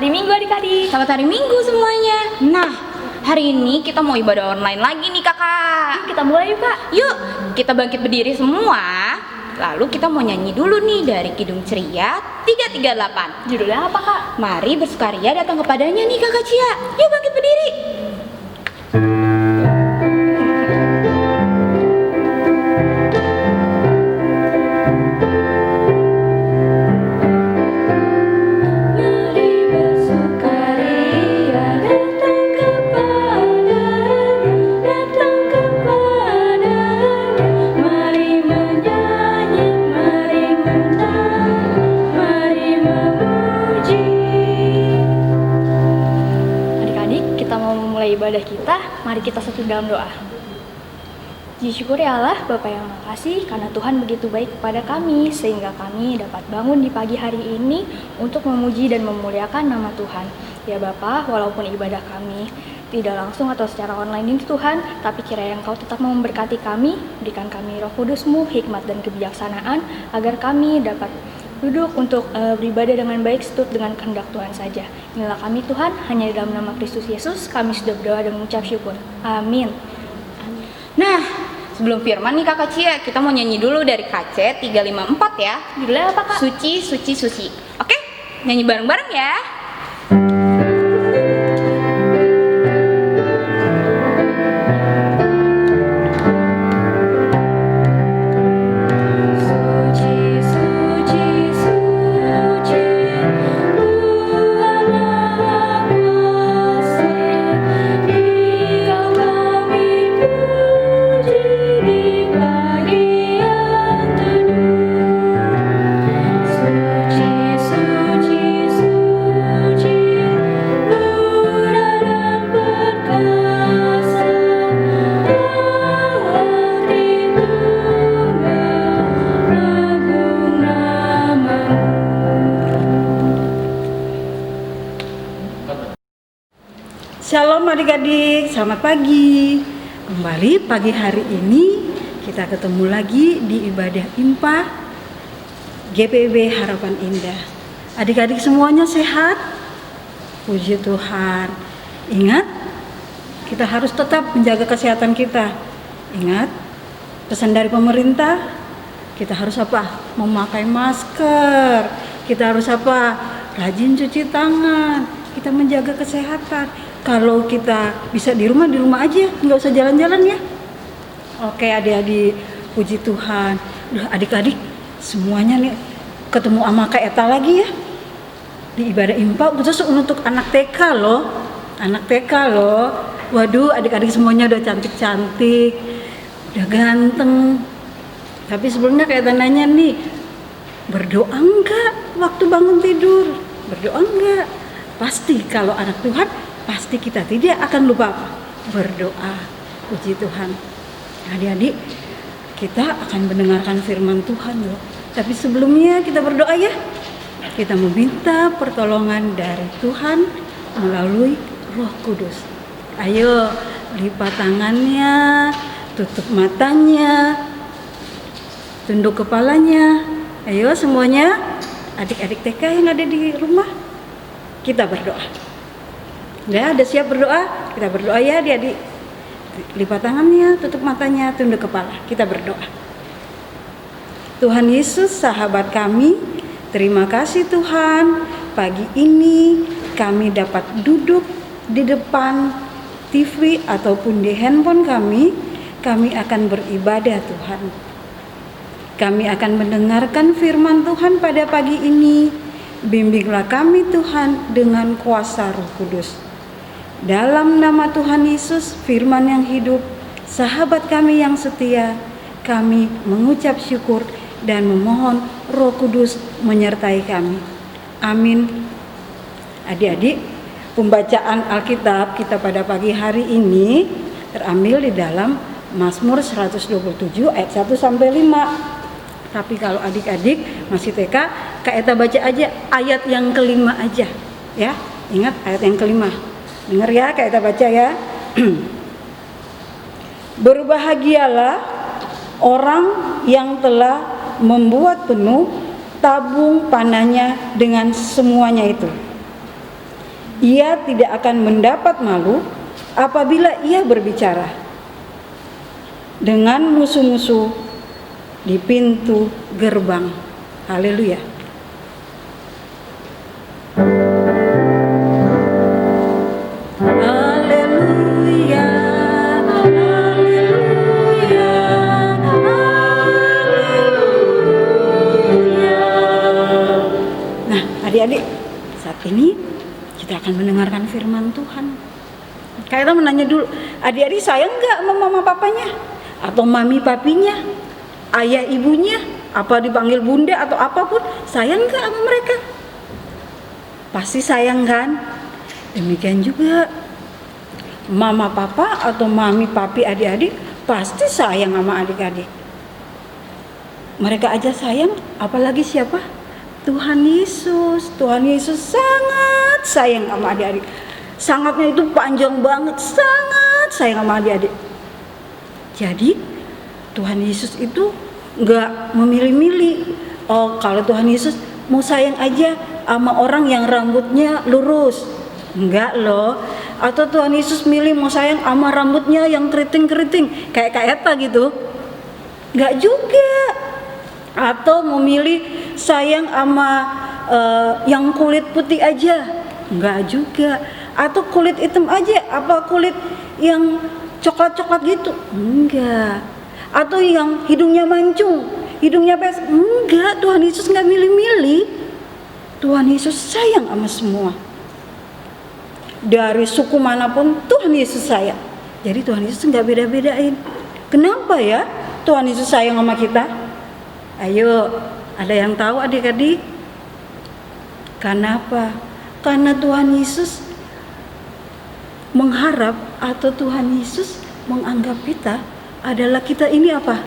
hari Minggu adik-adik. Selamat hari Minggu semuanya. Nah, hari ini kita mau ibadah online lagi nih kakak. Kita mulai yuk kak. Yuk, kita bangkit berdiri semua. Lalu kita mau nyanyi dulu nih dari Kidung Ceria 338. Judulnya apa kak? Mari bersukaria datang kepadanya nih kakak Cia. Yuk bangkit berdiri. Ibadah kita, mari kita satu dalam doa. Disyukuri Allah, Bapa yang makasih karena Tuhan begitu baik kepada kami sehingga kami dapat bangun di pagi hari ini untuk memuji dan memuliakan nama Tuhan. Ya Bapa, walaupun ibadah kami tidak langsung atau secara online ini Tuhan, tapi kiranya Engkau tetap memberkati kami, berikan kami Roh Kudus-Mu, hikmat dan kebijaksanaan agar kami dapat duduk untuk beribadah dengan baik seturut dengan kehendak Tuhan saja. Inilah kami Tuhan, hanya di dalam nama Kristus Yesus kami sudah berdoa dan mengucap syukur. Amin. Nah, sebelum firman nih kakak Cia, kita mau nyanyi dulu dari KC 354 ya. Judulnya apa kak? Suci, suci, suci. Oke, nyanyi bareng-bareng ya. Shalom adik-adik, selamat pagi. Kembali pagi hari ini kita ketemu lagi di ibadah IMPA GPIB Harapan Indah. Adik-adik semuanya sehat? Puji Tuhan. Ingat, kita harus tetap menjaga kesehatan kita. Ingat, pesan dari pemerintah, kita harus apa? Memakai masker. Kita harus apa? Rajin cuci tangan. Kita menjaga kesehatan. Kalau kita bisa di rumah aja, nggak usah jalan-jalan ya. Oke adik-adik, puji Tuhan. Udah adik-adik semuanya nih ketemu sama Kak Eta lagi ya. Di ibadah IMPA khusus untuk anak TK loh. Anak TK loh. Waduh adik-adik semuanya udah cantik-cantik, udah ganteng. Tapi sebelumnya Kak Eta nanya nih, berdoa enggak waktu bangun tidur? Berdoa enggak? Pasti kalau anak Tuhan, pasti kita tidak akan lupa apa? Berdoa. Puji Tuhan. Adik-adik, kita akan mendengarkan firman Tuhan loh. Tapi sebelumnya kita berdoa ya. Kita meminta pertolongan dari Tuhan melalui Roh Kudus. Ayo, lipat tangannya, tutup matanya, tunduk kepalanya. Ayo semuanya, adik-adik TK yang ada di rumah, kita berdoa. Ya, udah siap berdoa? Kita berdoa ya adik-adik. Lipat tangannya, tutup matanya, tunduk kepala. Kita berdoa. Tuhan Yesus, sahabat kami, terima kasih Tuhan. Pagi ini kami dapat duduk di depan TV ataupun di handphone kami. Kami akan beribadah Tuhan. Kami akan mendengarkan firman Tuhan pada pagi ini. Bimbinglah kami Tuhan dengan kuasa Roh Kudus. Dalam nama Tuhan Yesus, firman yang hidup, sahabat kami yang setia, kami mengucap syukur dan memohon Roh Kudus menyertai kami. Amin. Adik-adik, pembacaan Alkitab kita pada pagi hari ini terambil di dalam Mazmur 127 ayat 1 sampai 5. Tapi kalau adik-adik masih TK, Kak Eta baca aja ayat yang kelima aja ya. Ingat ayat yang kelima. Dengar ya, Kak Eta baca ya. Berbahagialah orang yang telah membuat penuh tabung panahnya dengan semuanya itu. Ia tidak akan mendapat malu apabila ia berbicara dengan musuh-musuh di pintu gerbang. Haleluya. Haleluya. Haleluya. Haleluya. Nah, adik-adik, saat ini kita akan mendengarkan firman Tuhan. Kita menanya dulu, adik-adik sayang nggak sama mama papanya? Atau mami papinya? Ayah ibunya? Apa dipanggil bunda atau apapun? Sayang nggak sama mereka? Pasti sayang kan? Demikian juga mama papa atau mami papi adik-adik pasti sayang sama adik-adik. Mereka aja sayang, apalagi siapa? Tuhan Yesus. Tuhan Yesus sangat sayang sama adik-adik. Sangatnya itu panjang banget, sangat sayang sama adik-adik. Jadi Tuhan Yesus itu nggak memilih-milih. Oh, kalau Tuhan Yesus mau sayang aja sama orang yang rambutnya lurus, enggak loh. Atau Tuhan Yesus milih mau sayang sama rambutnya yang keriting-keriting kayak Eta gitu, enggak juga. Atau memilih sayang sama yang kulit putih aja, enggak juga. Atau kulit hitam aja, apa kulit yang coklat-coklat gitu, enggak. Atau yang hidungnya mancung, hidungnya pes, enggak. Tuhan Yesus enggak milih-milih. Tuhan Yesus sayang sama semua. Dari suku manapun Tuhan Yesus sayang. Jadi Tuhan Yesus enggak beda-bedain. Kenapa ya Tuhan Yesus sayang sama kita? Ayo, ada yang tahu adik-adik? Kenapa? Karena Tuhan Yesus mengharap atau Tuhan Yesus menganggap kita adalah kita ini apa?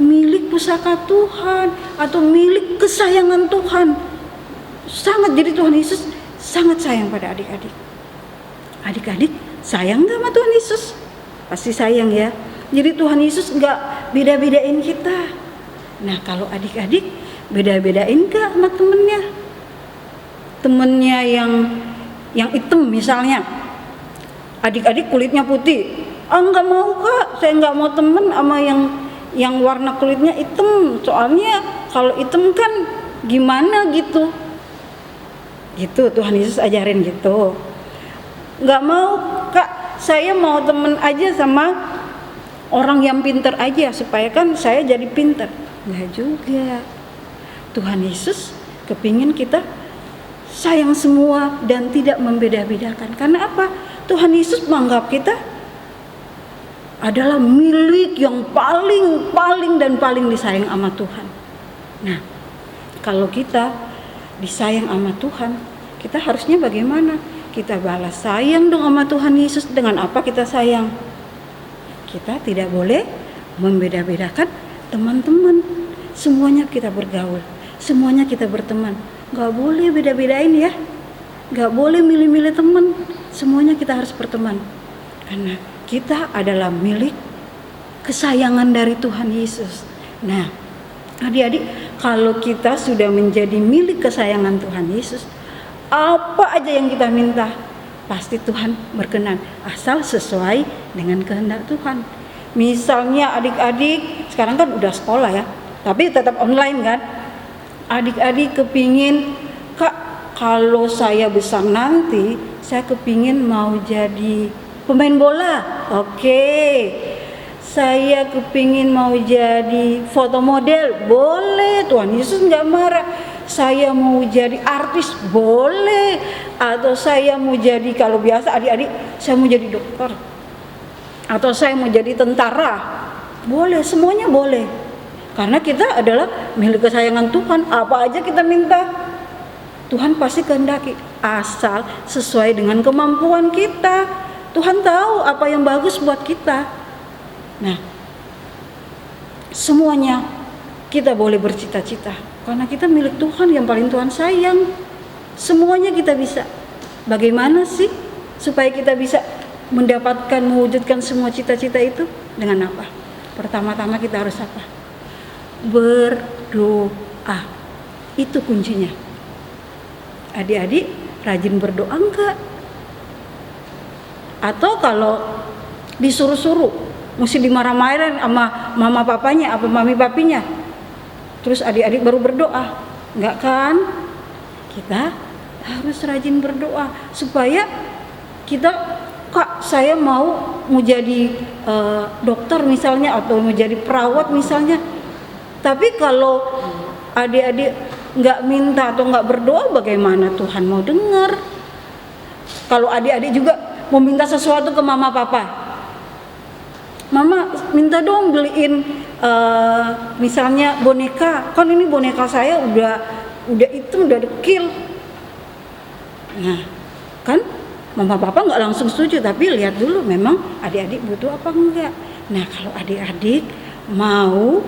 Milik pusaka Tuhan atau milik kesayangan Tuhan. Sangat, jadi Tuhan Yesus sangat sayang pada adik-adik. Adik-adik sayang gak sama Tuhan Yesus? Pasti sayang ya. Jadi Tuhan Yesus gak beda-bedain kita. Nah, kalau adik-adik beda-bedain gak sama temennya? Temennya yang hitam misalnya, adik-adik kulitnya putih. Enggak mau kak, saya enggak mau temen sama yang warna kulitnya hitam. Soalnya kalau hitam kan gimana gitu. Gitu Tuhan Yesus ajarin gitu. Enggak mau kak, saya mau temen aja sama orang yang pinter aja supaya kan saya jadi pinter. Enggak juga. Tuhan Yesus kepingin kita sayang semua dan tidak membeda-bedakan. Karena apa? Tuhan Yesus menganggap kita adalah milik yang paling dan paling disayang sama Tuhan. Nah, kalau kita disayang sama Tuhan, kita harusnya bagaimana? Kita balas sayang dong sama Tuhan Yesus. Dengan apa kita sayang? Kita tidak boleh membeda-bedakan teman-teman. Semuanya kita bergaul, semuanya kita berteman. Gak boleh beda-bedain ya. Gak boleh milih-milih teman. Semuanya kita harus berteman. Karena kita adalah milik kesayangan dari Tuhan Yesus. Nah, adik-adik, kalau kita sudah menjadi milik kesayangan Tuhan Yesus, apa aja yang kita minta pasti Tuhan berkenan, asal sesuai dengan kehendak Tuhan. Misalnya adik-adik sekarang kan udah sekolah ya, tapi tetap online kan. Adik-adik kepingin, kak, kalau saya besar nanti saya kepingin mau jadi pemain bola. Oke. Saya kepingin mau jadi foto model. Boleh, Tuhan Yesus gak marah. Saya mau jadi artis. Boleh. Atau saya mau jadi, kalau biasa adik-adik, saya mau jadi dokter. Atau saya mau jadi tentara. Boleh, semuanya boleh. Karena kita adalah milik kesayangan Tuhan. Apa aja kita minta, Tuhan pasti kehendaki, asal sesuai dengan kemampuan kita. Tuhan tahu apa yang bagus buat kita. Nah, semuanya kita boleh bercita-cita karena kita milik Tuhan yang paling Tuhan sayang. Semuanya kita bisa. Bagaimana sih supaya kita bisa mendapatkan, mewujudkan semua cita-cita itu? Dengan apa? Pertama-tama kita harus apa? Berdoa. Itu kuncinya. Adik-adik rajin berdoa enggak? Atau kalau disuruh-suruh, mesti dimarah-marahin sama mama papanya apa mami papinya, terus adik-adik baru berdoa? Enggak kan? Kita harus rajin berdoa supaya kita, Kak, saya mau jadi dokter misalnya, atau mau jadi perawat misalnya. Tapi kalau adik-adik nggak minta atau nggak berdoa, bagaimana Tuhan mau dengar? Kalau adik-adik juga mau minta sesuatu ke mama papa, mama minta dong beliin misalnya boneka, kan ini boneka saya udah itu udah dekil. Nah kan mama papa nggak langsung setuju, tapi lihat dulu memang adik-adik butuh apa enggak. Nah kalau adik-adik mau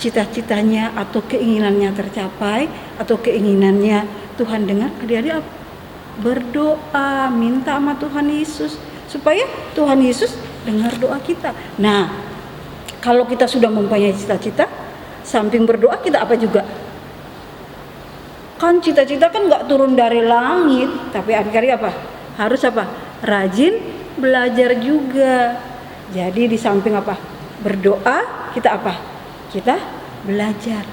cita-citanya atau keinginannya tercapai, atau keinginannya Tuhan dengar, adik-adik berdoa, minta sama Tuhan Yesus supaya Tuhan Yesus dengar doa kita. Nah kalau kita sudah mempunyai cita-cita, samping berdoa kita apa juga? Kan cita-cita kan nggak turun dari langit, tapi adik-adik apa? Harus apa? Rajin belajar juga. Jadi di samping apa? Berdoa, kita apa? Kita belajar.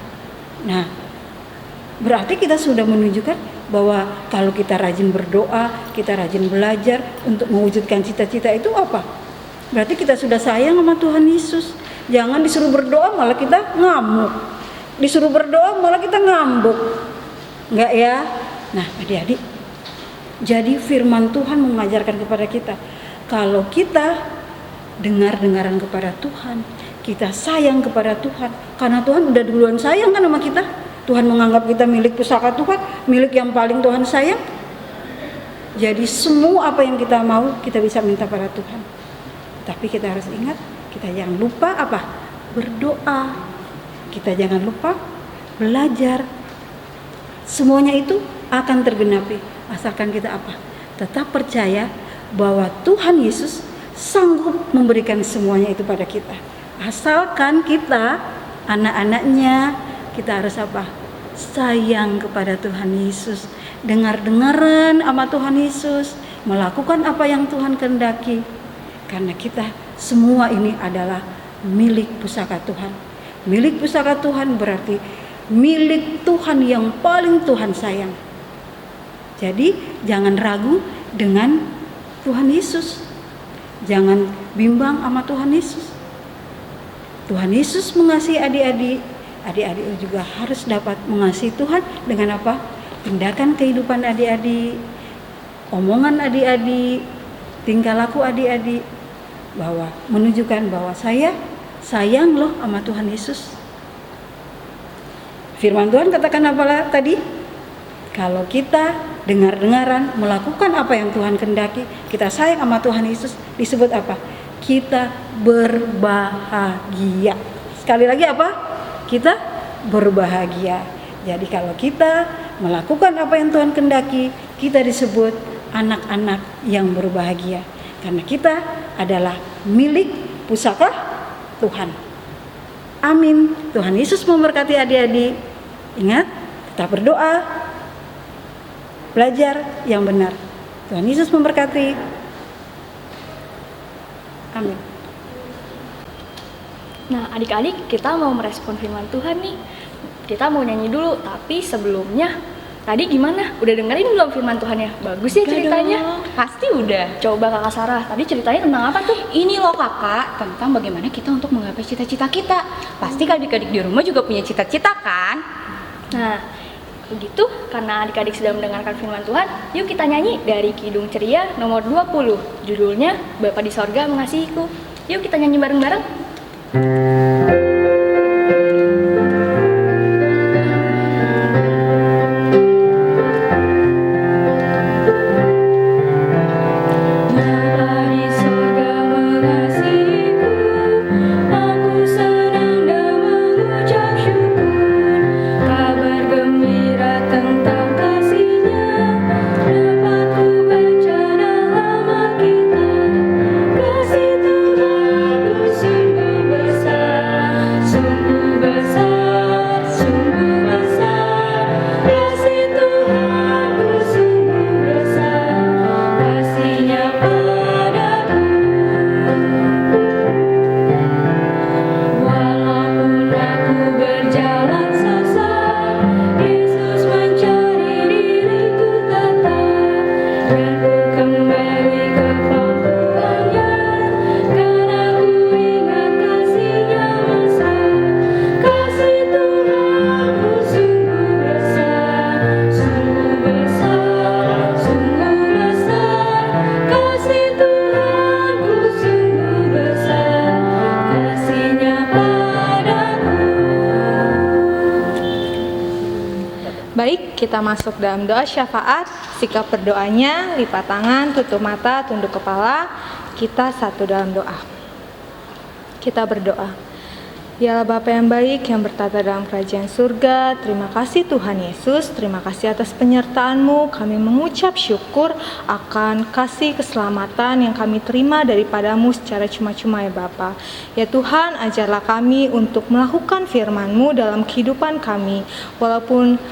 Nah, berarti kita sudah menunjukkan bahwa kalau kita rajin berdoa, kita rajin belajar untuk mewujudkan cita-cita itu apa? Berarti kita sudah sayang sama Tuhan Yesus. Jangan disuruh berdoa malah kita ngamuk, disuruh berdoa malah kita ngambek. Enggak ya? Nah adik-adik, jadi firman Tuhan mengajarkan kepada kita, kalau kita dengar-dengaran kepada Tuhan, kita sayang kepada Tuhan, karena Tuhan udah duluan sayang kan sama kita. Tuhan menganggap kita milik pusaka Tuhan, milik yang paling Tuhan sayang. Jadi semua apa yang kita mau, kita bisa minta pada Tuhan. Tapi kita harus ingat, kita jangan lupa apa? Berdoa. Kita jangan lupa belajar. Semuanya itu akan tergenapi asalkan kita apa? Tetap percaya bahwa Tuhan Yesus sanggup memberikan semuanya itu pada kita. Asalkan kita, anak-anaknya, kita harus apa? Sayang kepada Tuhan Yesus, dengar-dengaran sama Tuhan Yesus, melakukan apa yang Tuhan kehendaki. Karena kita semua ini adalah milik pusaka Tuhan. Milik pusaka Tuhan berarti milik Tuhan yang paling Tuhan sayang. Jadi jangan ragu dengan Tuhan Yesus. Jangan bimbang sama Tuhan Yesus. Tuhan Yesus mengasihi adik-adik. Adik-adik juga harus dapat mengasihi Tuhan dengan apa? Tindakan kehidupan adik-adik, omongan adik-adik, tingkah laku adik-adik, bahwa menunjukkan bahwa saya sayang loh sama Tuhan Yesus. Firman Tuhan katakan apalah tadi? Kalau kita dengar-dengaran melakukan apa yang Tuhan kehendaki, kita sayang sama Tuhan Yesus, disebut apa? Kita berbahagia. Sekali lagi apa? Kita berbahagia. Jadi kalau kita melakukan apa yang Tuhan kehendaki, kita disebut anak-anak yang berbahagia. Karena kita adalah milik pusaka Tuhan. Amin. Tuhan Yesus memberkati adik-adik. Ingat, kita berdoa, belajar yang benar. Tuhan Yesus memberkati. Amin. Nah adik-adik, kita mau merespon firman Tuhan nih. Kita mau nyanyi dulu, tapi sebelumnya tadi gimana? Udah dengerin belum firman Tuhannya? Bagus ya ceritanya? Pasti udah. Coba Kakak Sarah, tadi ceritanya tentang apa tuh? Ini loh kakak, tentang bagaimana kita untuk menggapai cita-cita kita. Pasti adik-adik di rumah juga punya cita-cita kan? Nah, begitu karena adik-adik sudah mendengarkan firman Tuhan, yuk kita nyanyi dari Kidung Ceria nomor 20. Judulnya Bapa di Sorga Mengasihiku. Yuk kita nyanyi bareng-bareng. Kasih Tuhan ku sungguh besar. kita masuk dalam doa syafaat. Sikap berdoanya, lipat tangan, tutup mata, tunduk kepala. Kita satu dalam doa. Kita berdoa. Ya Bapa yang baik yang bertata dalam kerajaan surga, terima kasih Tuhan Yesus, terima kasih atas penyertaan-Mu. Kami mengucap syukur akan kasih keselamatan yang kami terima daripadamu secara cuma-cuma ya Bapa. Ya Tuhan, ajarlah kami untuk melakukan firman-Mu dalam kehidupan kami. Walaupun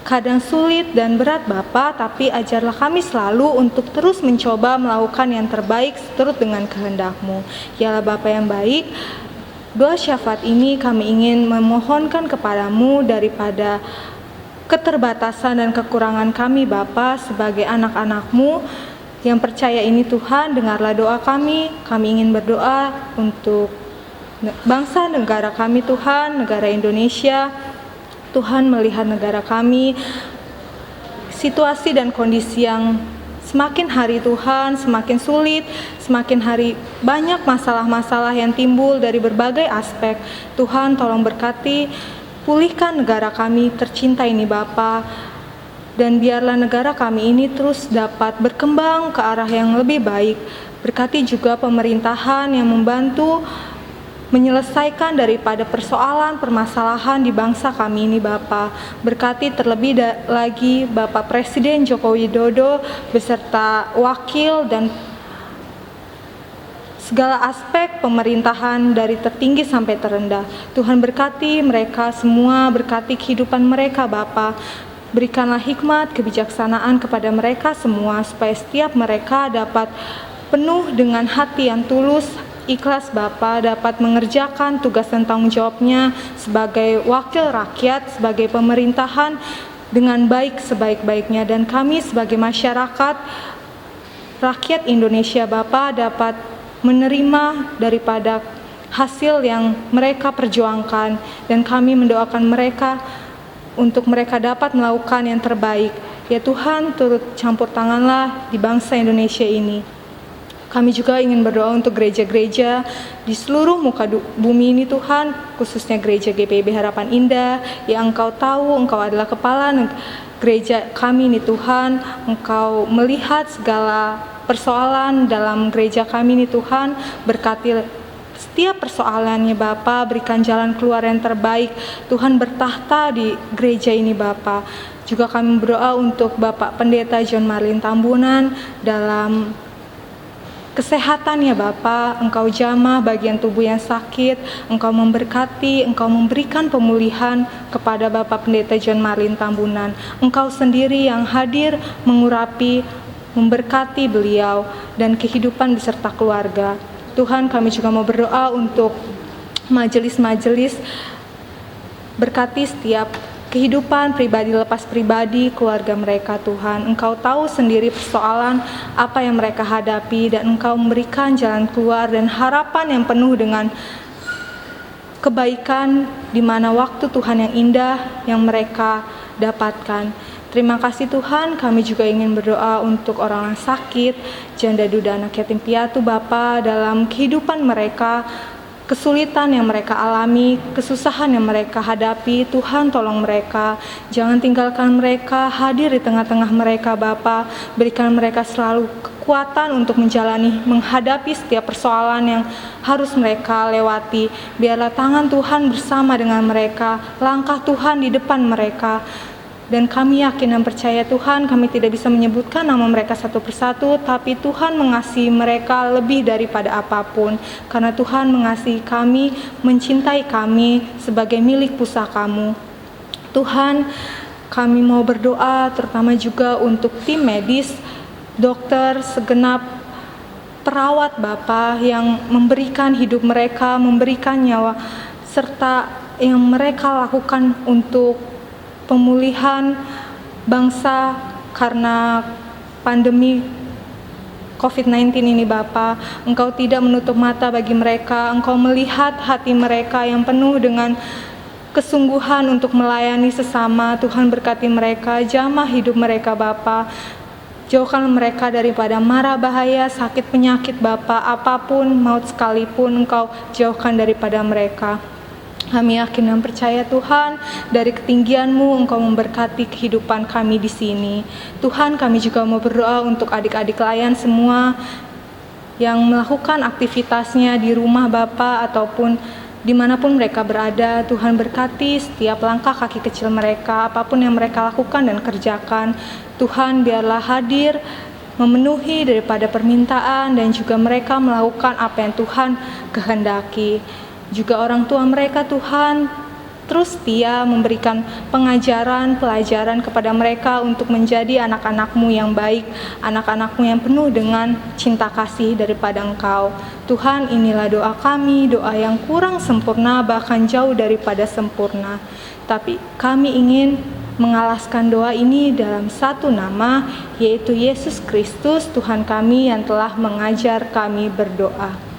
kadang sulit dan berat Bapa, tapi ajarlah kami selalu untuk terus mencoba melakukan yang terbaik seturut dengan kehendak-Mu. Ya Bapa yang baik, doa syafaat ini kami ingin memohonkan kepadamu daripada keterbatasan dan kekurangan kami Bapa sebagai anak-anak-Mu yang percaya ini Tuhan. Dengarlah doa kami ingin berdoa untuk bangsa negara kami Tuhan, negara Indonesia. Tuhan melihat negara kami, situasi dan kondisi yang semakin hari Tuhan, semakin sulit, semakin hari banyak masalah-masalah yang timbul dari berbagai aspek. Tuhan tolong berkati, pulihkan negara kami tercinta ini Bapa. Dan biarlah negara kami ini terus dapat berkembang ke arah yang lebih baik. Berkati juga pemerintahan yang membantu menyelesaikan daripada permasalahan di bangsa kami ini Bapa. Berkati terlebih lagi Bapak Presiden Joko Widodo beserta wakil dan segala aspek pemerintahan dari tertinggi sampai terendah. Tuhan berkati mereka semua, berkati kehidupan mereka Bapa. Berikanlah hikmat, kebijaksanaan kepada mereka semua supaya setiap mereka dapat penuh dengan hati yang tulus, ikhlas Bapa, dapat mengerjakan tugas dan tanggung jawabnya sebagai wakil rakyat, sebagai pemerintahan dengan baik sebaik-baiknya. Dan kami sebagai masyarakat, rakyat Indonesia Bapa, dapat menerima daripada hasil yang mereka perjuangkan. Dan kami mendoakan mereka untuk mereka dapat melakukan yang terbaik. Ya Tuhan, turut campur tanganlah di bangsa Indonesia ini. Kami juga ingin berdoa untuk gereja-gereja di seluruh muka bumi ini Tuhan, khususnya gereja GPIB Harapan Indah, yang Engkau tahu, Engkau adalah kepala gereja kami ini Tuhan. Engkau melihat segala persoalan dalam gereja kami ini Tuhan. Berkati setiap persoalannya Bapa, berikan jalan keluar yang terbaik. Tuhan bertahta di gereja ini Bapa. Juga kami berdoa untuk Bapak Pendeta John Marlin Tambunan dalam kesehatan ya Bapa. Engkau jamah bagian tubuh yang sakit, Engkau memberkati, Engkau memberikan pemulihan kepada Bapak Pendeta John Marlin Tambunan. Engkau sendiri yang hadir mengurapi, memberkati beliau dan kehidupan beserta keluarga. Tuhan, kami juga mau berdoa untuk majelis-majelis, berkati setiap kehidupan pribadi lepas pribadi, keluarga mereka Tuhan. Engkau tahu sendiri persoalan apa yang mereka hadapi dan Engkau memberikan jalan keluar dan harapan yang penuh dengan kebaikan di mana waktu Tuhan yang indah yang mereka dapatkan. Terima kasih Tuhan, kami juga ingin berdoa untuk orang-orang sakit, janda duda anak yatim piatu Bapa, dalam kehidupan mereka, kesulitan yang mereka alami, kesusahan yang mereka hadapi. Tuhan tolong mereka, jangan tinggalkan mereka, hadir di tengah-tengah mereka Bapa. Berikan mereka selalu kekuatan untuk menghadapi setiap persoalan yang harus mereka lewati. Biarlah tangan Tuhan bersama dengan mereka, langkah Tuhan di depan mereka. Dan kami yakin dan percaya Tuhan, kami tidak bisa menyebutkan nama mereka satu persatu, tapi Tuhan mengasihi mereka lebih daripada apapun. Karena Tuhan mengasihi kami, mencintai kami sebagai milik pusaka-Mu. Tuhan, kami mau berdoa terutama juga untuk tim medis, dokter, segenap perawat Bapa yang memberikan hidup mereka, memberikan nyawa, serta yang mereka lakukan untuk pemulihan bangsa karena pandemi COVID-19 ini Bapa. Engkau tidak menutup mata bagi mereka, Engkau melihat hati mereka yang penuh dengan kesungguhan untuk melayani sesama. Tuhan berkati mereka, jamah hidup mereka Bapa. Jauhkan mereka daripada mara bahaya, sakit penyakit Bapa, apapun, maut sekalipun Engkau jauhkan daripada mereka. Kami yakin dan percaya Tuhan, dari ketinggian-Mu Engkau memberkati kehidupan kami di sini. Tuhan, kami juga mau berdoa untuk adik-adik layan semua yang melakukan aktivitasnya di rumah Bapa ataupun dimanapun mereka berada. Tuhan berkati setiap langkah kaki kecil mereka, apapun yang mereka lakukan dan kerjakan. Tuhan biarlah hadir, memenuhi daripada permintaan dan juga mereka melakukan apa yang Tuhan kehendaki. Juga orang tua mereka Tuhan terus setia memberikan pelajaran kepada mereka untuk menjadi anak-anak-Mu yang baik, anak-anak-Mu yang penuh dengan cinta kasih daripada Engkau. Tuhan, inilah doa kami, doa yang kurang sempurna, bahkan jauh daripada sempurna. Tapi kami ingin mengalaskan doa ini dalam satu nama, yaitu Yesus Kristus, Tuhan kami yang telah mengajar kami berdoa.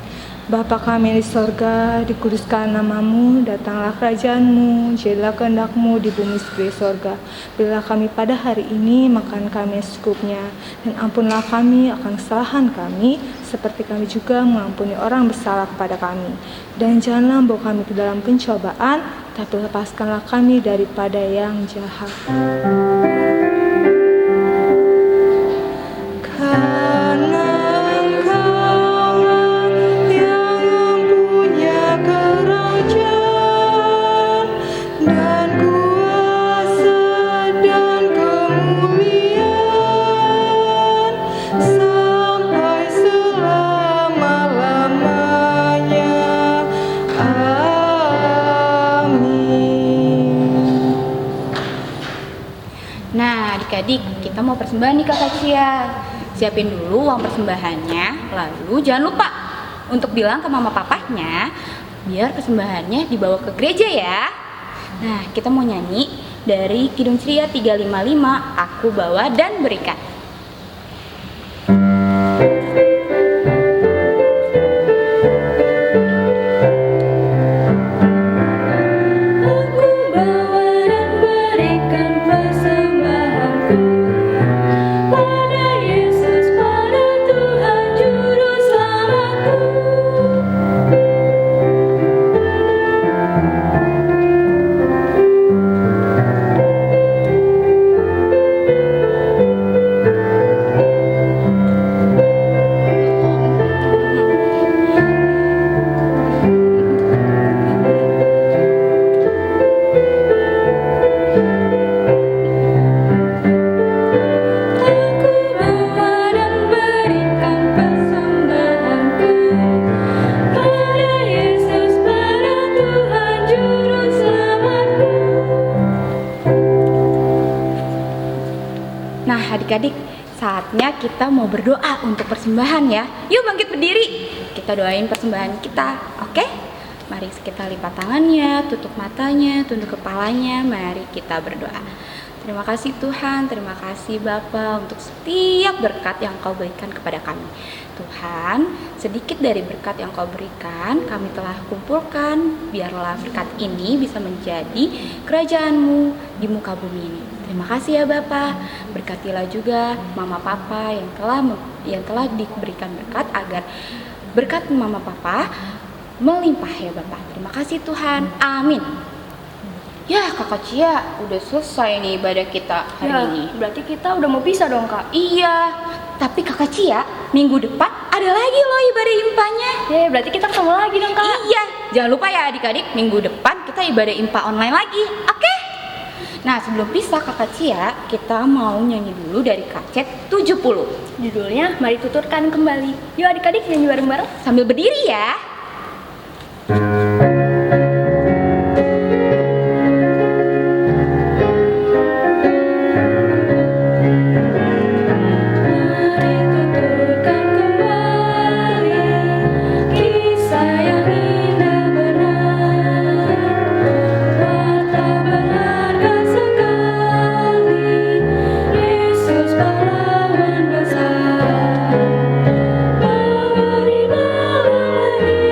Bapa kami di sorga, dikuduskan nama-Mu, datanglah kerajaan-Mu, jadilah kehendak-Mu di bumi seperti di sorga. Berilah kami pada hari ini makan kami secukupnya, dan ampunlah kami akan kesalahan kami, seperti kami juga mengampuni orang bersalah kepada kami. Dan janganlah bawa kami ke dalam pencobaan, tapi lepaskanlah kami daripada yang jahat. Nah, adik-adik, kita mau persembahan nih Kakak Cia. Siapin dulu uang persembahannya, lalu jangan lupa untuk bilang ke mama papanya biar persembahannya dibawa ke gereja ya. Nah, kita mau nyanyi dari Kidung Ceria 355, Aku Bawa dan Berikan. Adik-adik, saatnya kita mau berdoa untuk persembahan ya. Yuk bangkit berdiri, kita doain persembahan kita, oke? Mari kita lipat tangannya, tutup matanya, tunduk kepalanya, mari kita berdoa. Terima kasih Tuhan, terima kasih Bapa untuk setiap berkat yang Kau berikan kepada kami. Tuhan, sedikit dari berkat yang Kau berikan, kami telah kumpulkan, biarlah berkat ini bisa menjadi kerajaan-Mu di muka bumi ini. Terima kasih ya Bapa. Berkatilah juga Mama Papa yang telah diberikan berkat, agar berkat Mama Papa melimpah ya Bapa. Terima kasih Tuhan. Amin. Ya Kakak Cia, udah selesai nih ibadah kita hari ini. Berarti kita udah mau pisah dong Kak. Iya, tapi Kakak Cia, minggu depan ada lagi loh ibadah impanya. Berarti kita ketemu lagi dong Kak. Iya, jangan lupa ya adik-adik, minggu depan kita ibadah impa online lagi, oke? Nah, sebelum pisah Kakak Cia, kita mau nyanyi dulu dari Kacet 70. Judulnya Mari Tuturkan Kembali. Yuk adik-adik nyanyi bareng-bareng Sambil berdiri ya. Pahlawan besar, memberi nama lahir.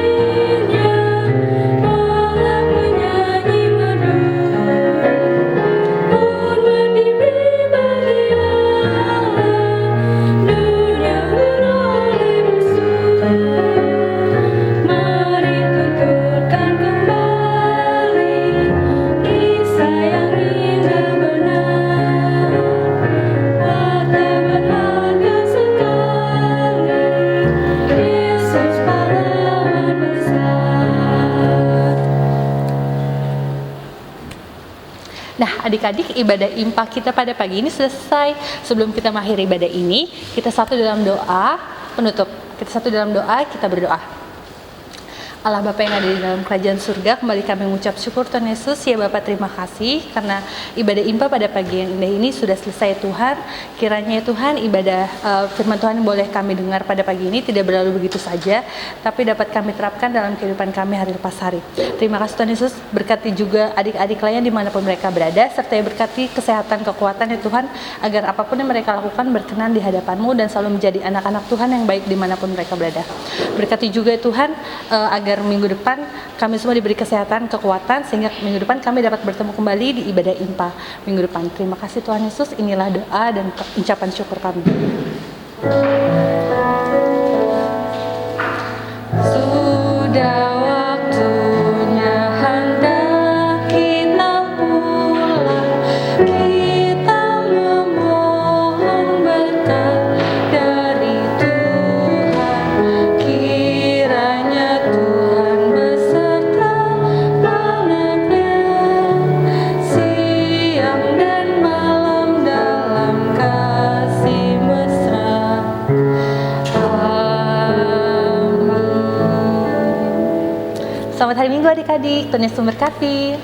Adik-adik, ibadah impa kita pada pagi ini selesai. Sebelum kita mengakhiri ibadah ini, kita satu dalam doa penutup. Kita satu dalam doa, kita berdoa. Allah Bapa yang ada di dalam kerajaan surga, kembali kami mengucap syukur Tuhan Yesus. Ya Bapa, terima kasih karena ibadah impa pada pagi yang indah ini sudah selesai Tuhan. Kiranya ya Tuhan, ibadah firman Tuhan yang boleh kami dengar pada pagi ini tidak berlalu begitu saja, tapi dapat kami terapkan dalam kehidupan kami hari lepas hari. Terima kasih Tuhan Yesus, berkati juga adik-adik lainnya dimanapun mereka berada, serta berkati kesehatan, kekuatan ya Tuhan, agar apapun yang mereka lakukan berkenan di hadapan-Mu dan selalu menjadi anak-anak Tuhan yang baik dimanapun mereka berada. Berkati juga ya Tuhan, agar minggu depan kami semua diberi kesehatan, kekuatan, sehingga minggu depan kami dapat bertemu kembali di ibadah impa minggu depan. Terima kasih Tuhan Yesus, inilah doa dan ucapan syukur kami. Sudah waktunya hendak kita pulang, kita memohon berkat dari Tuhan. Kiranya Tuhan beserta anaknya, siang dan malam dalam kasih mesra. Selamat hari Minggu adik-adik, Tuhan Yesus memberkati.